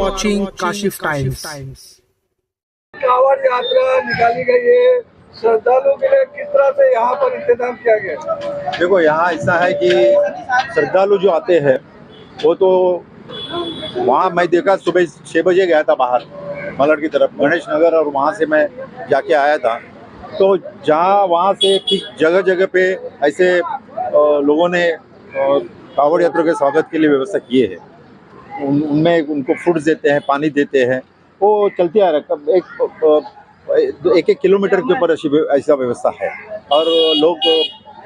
watching Kashif Times. Kanwar यात्रा निकाली गई है, श्रद्धालुओं के लिए किस तरह से यहाँ पर इंतजाम किया गया? देखो, यहाँ ऐसा है कि श्रद्धालु जो आते हैं वो तो वहाँ मैं देखा, सुबह 6 बजे गया था बाहर मलड़ की तरफ गणेश नगर, और वहाँ से मैं जाके आया था। तो जहाँ वहाँ से जगह जगह पे ऐसे लोगों ने कांवड़ यात्रा के स्वागत के लिए व्यवस्था किए है। उनमें उनको फूड्स देते हैं, पानी देते हैं, वो चलती आ रहा है। एक किलोमीटर के ऊपर ऐसा व्यवस्था है। और लोग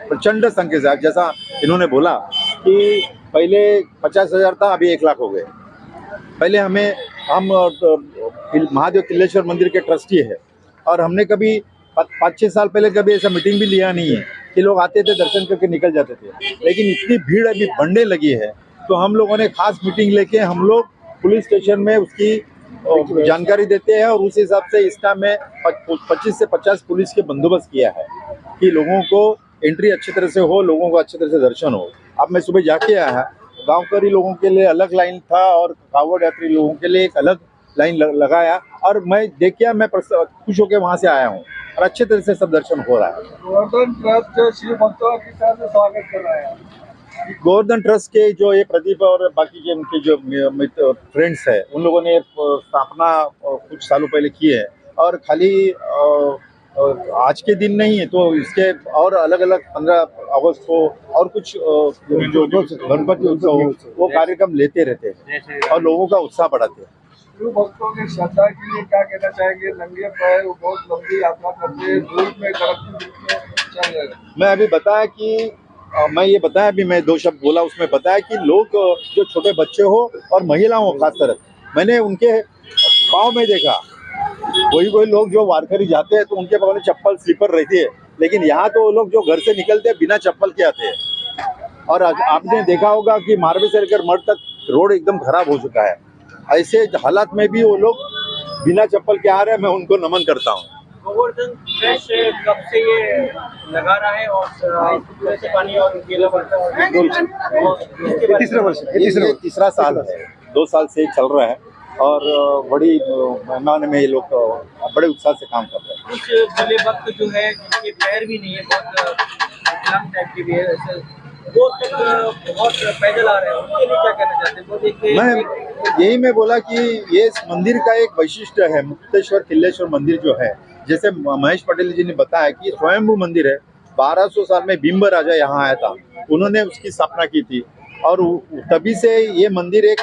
प्रचंड संख्या से, जैसा इन्होंने बोला कि पहले 50,000 था, अभी 1 लाख हो गए। पहले हम महादेव किल्लेश्वर मंदिर के ट्रस्टी है, और हमने कभी 5-6 साल पहले कभी ऐसा मीटिंग भी लिया नहीं है कि लोग आते थे, दर्शन करके निकल जाते थे। लेकिन इतनी भीड़ अभी बढ़ने लगी है, तो हम लोगों ने खास मीटिंग लेके हम लोग पुलिस स्टेशन में उसकी जानकारी देते हैं, और उस हिसाब से इस टाइम में 25 से 50 पुलिस के बंदोबस्त किया है कि लोगों को एंट्री अच्छी तरह से हो, लोगों को अच्छी तरह से दर्शन हो। अब मैं सुबह जाके आया, गांवकरी लोगों के लिए अलग लाइन था और कांवड़ यात्री लोगों के लिए एक अलग लाइन लगाया, और मैं देख के मैं खुश होकर वहाँ से आया हूँ, और अच्छे तरह से सब दर्शन हो रहा है। गोवर्धन ट्रस्ट शिव भक्तों की तरह से स्वागत कर रहा है। गोवर्धन ट्रस्ट के जो ये प्रदीप और बाकी के उनके जो फ्रेंड्स है, उन लोगों ने स्थापना कुछ सालों पहले की है, और खाली आज के दिन नहीं है, तो इसके और अलग अलग 15 अगस्त को और कुछ जो गणपति उत्सव हो, वो कार्यक्रम लेते रहते हैं और लोगों का उत्साह बढ़ाते हैं। शिव भक्तों की श्रद्धा के लिए क्या कहना चाहेंगे? नंगे पैर वो बहुत लंबी यात्रा करते हैं, धूप में कड़कती धूप में चल रहे हैं। मैं अभी बताया कि मैं 2 शब्द बोला, उसमें बताया कि लोग जो छोटे बच्चे हो और महिलाओं हो, खास तरह मैंने उनके पाँव में देखा, कोई लोग जो वारकरी जाते हैं तो उनके पाँव में चप्पल स्लीपर रहती है, लेकिन यहाँ तो वो लोग जो घर से निकलते हैं बिना चप्पल के आते हैं। और आपने देखा होगा कि मारवे से लेकर मठ तक रोड एकदम खराब हो चुका है। ऐसे हालात में भी वो लोग बिना चप्पल के आ रहे हैं, मैं उनको नमन करता हूँ। गोवर्धन ट्रस्ट कब से ये लगा रहा है, और से पानी और केला बढ़ता है? तीसरा साल है, 2 साल से चल रहा है, और बड़ी मेहमान में ये लोग बड़े उत्साह से काम कर रहे हैं। कुछ भले भक्त जो है जिनके पैर भी नहीं है, बहुत विकलांग टाइप के भी है, वो तक बहुत पैदल आ रहे हैं, उनके लिए क्या कहना चाहते हैं? मैं बोला कि ये इस मंदिर का एक वैशिष्ट्य है। मुक्तेश्वर किल्लेश्वर मंदिर जो है, जैसे महेश पटेल जी ने बताया कि स्वयंभू मंदिर है। 1200 साल में भीम राजा यहाँ आया था, उन्होंने उसकी स्थापना की थी, और तभी से ये मंदिर एक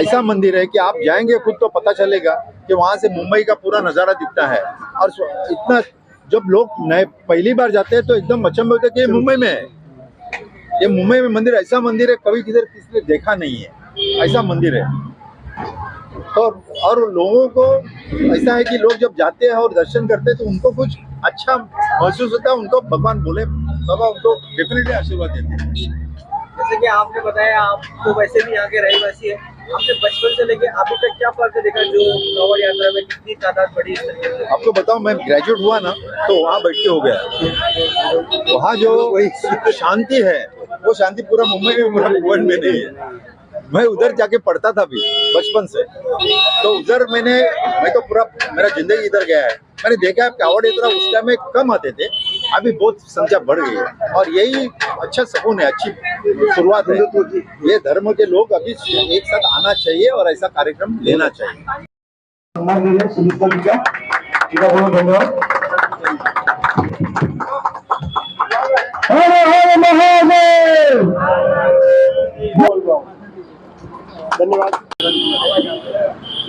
ऐसा मंदिर है कि आप जाएंगे खुद तो पता चलेगा कि वहाँ से मुंबई का पूरा नज़ारा दिखता है। और इतना जब लोग पहली बार जाते हैं तो एकदम अचंभे होते हैं कि ये मुंबई में है। ये मुंबई में मंदिर, ऐसा मंदिर है कभी किधर किसी ने देखा नहीं है, ऐसा मंदिर है। तो और लोगों को ऐसा है कि लोग जब जाते हैं और दर्शन करते हैं तो उनको कुछ अच्छा महसूस होता है, उनको भगवान बोले बाबा उनको डेफिनेटली आशीर्वाद देते हैं। जैसे कि आपने बताया, आप तो वैसे भी यहाँ के रहवासी है, आपने बचपन से लेके अभी तक क्या फर्क देखा जो कांवड़ यात्रा में कितनी तादाद बढ़ी? आपको बताऊं, मैं ग्रेजुएट हुआ ना तो वहाँ बैठ के हो गया। वहाँ जो शांति है वो शांति पूरा मुंबई में, पूरा वर्ल्ड में नहीं है। मैं उधर जाके पढ़ता था भी बचपन से, तो उधर मैं तो पूरा मेरा जिंदगी इधर गया है। मैंने देखा है कांवड़ यात्रा उस टाइम में कम आते थे, अभी बहुत संख्या बढ़ गई है, और यही अच्छा सुकून है, अच्छी शुरुआत है। ये धर्म के लोग अभी एक साथ आना चाहिए और ऐसा कार्यक्रम लेना चाहिए। धन्यवाद।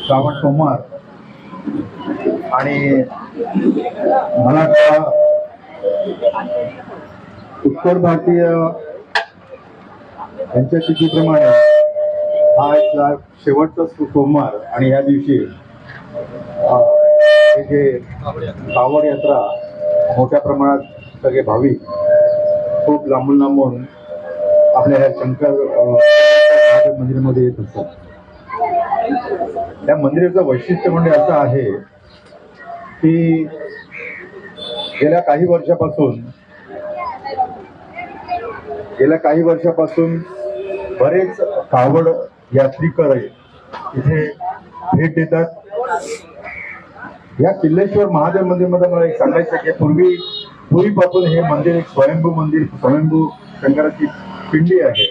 श्रावण सोमवार आणि मला वाटतं उत्तर भारतीय यांच्या तिथीप्रमाणे हा शेवटचा सोमवार, आणि या दिवशी जे कावड यात्रा मोठ्या प्रमाणात सगळे भाविक खूप लांबून आपल्या ह्या शंकर मंदिरामध्ये येत असतात। त्या मंदिराचं वैशिष्ट्य म्हणजे असं आहे की गेल्या काही वर्षापासून बरेच कावड यात्रिक इथे भेट देतात. या किल्लेश्वर महादेव मंदिरमध्ये मला एक सांगायचं की पूर्वीपासून हे मंदिर एक स्वयंभू शंकराची पिंडी आहे.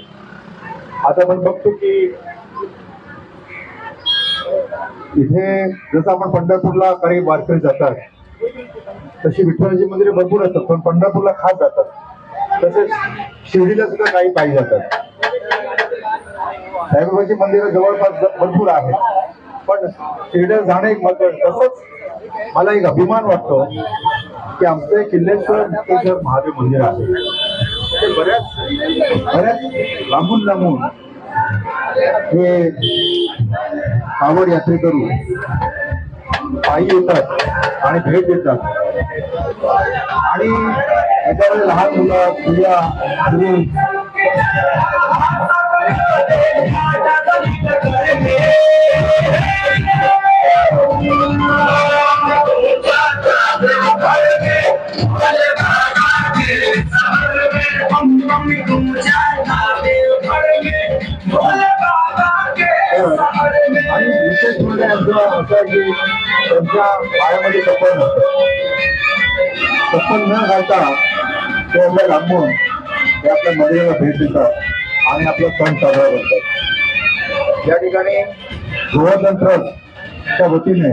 आता आपण बघतो की इथे जसं आपण पंढरपूरला काही वारकरी जातात तशी विठ्ठलाची मंदिरे भरपूर असतात, पण पंढरपूरला खास जातात. तसेच शिर्डीला सुद्धा काही पायी जातात. साईबाबाची मंदिरं जवळपास भरपूर आहेत, पण शिर्डीला जाणं एक महत्त्वाचं. तसंच मला एक अभिमान वाटतो की आमचं किल्लेश्वर महादेव मंदिर आहे. ते बऱ्याच लांबून हे कावड यात्रेकरू पायी येतात आणि भेट देतात. आणि याच्यामध्ये लहान मुलं, स्त्रिया, पुरुष आणि विशेष म्हणजे असं की त्यांच्या पायामध्ये चप्पल नसतं. चप्पल न घालता ते आपल्या लांबून ते आपल्या मंदिराला भेट देतात आणि आपला सण साजरा करतात. या ठिकाणी गोवर्धन ट्रस्टच्या वतीने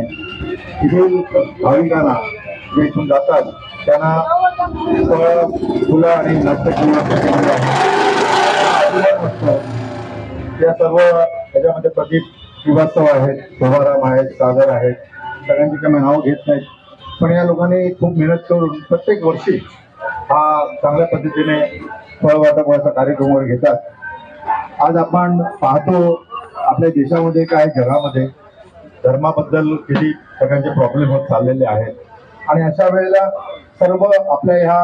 इथील भाविकांना जे इथून जातात त्यांना फळं, फुलं आणि नाश्ता या सर्व त्याच्यामध्ये प्रदीप श्रीवास्तव आहेत, शोभाराम आहेत, सागर आहेत. सगळ्यांची काही नाव घेत नाहीत, पण या लोकांनी खूप मेहनत करून प्रत्येक वर्षी हा चांगल्या पद्धतीने फळ वाटपाचा कार्यक्रम वगैरे घेतात. आज आपण पाहतो आपल्या देशामध्ये काय जगामध्ये धर्माबद्दल किती सगळ्यांचे प्रॉब्लेम होत चाललेले आहेत. आणि अशा वेळेला सर्व आपल्या ह्या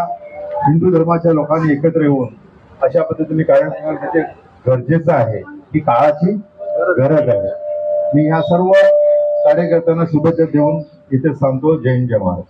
हिंदू धर्माच्या लोकांनी एकत्र येऊन अशा पद्धतीने कार्यक्रम करणे गरजेचं आहे. ही काळाची गरज आहे. मी ह्या सर्व कार्यकर्त्यांना शुभेच्छा देऊन इथे सांगतो. जय हिंद, जय महाराज.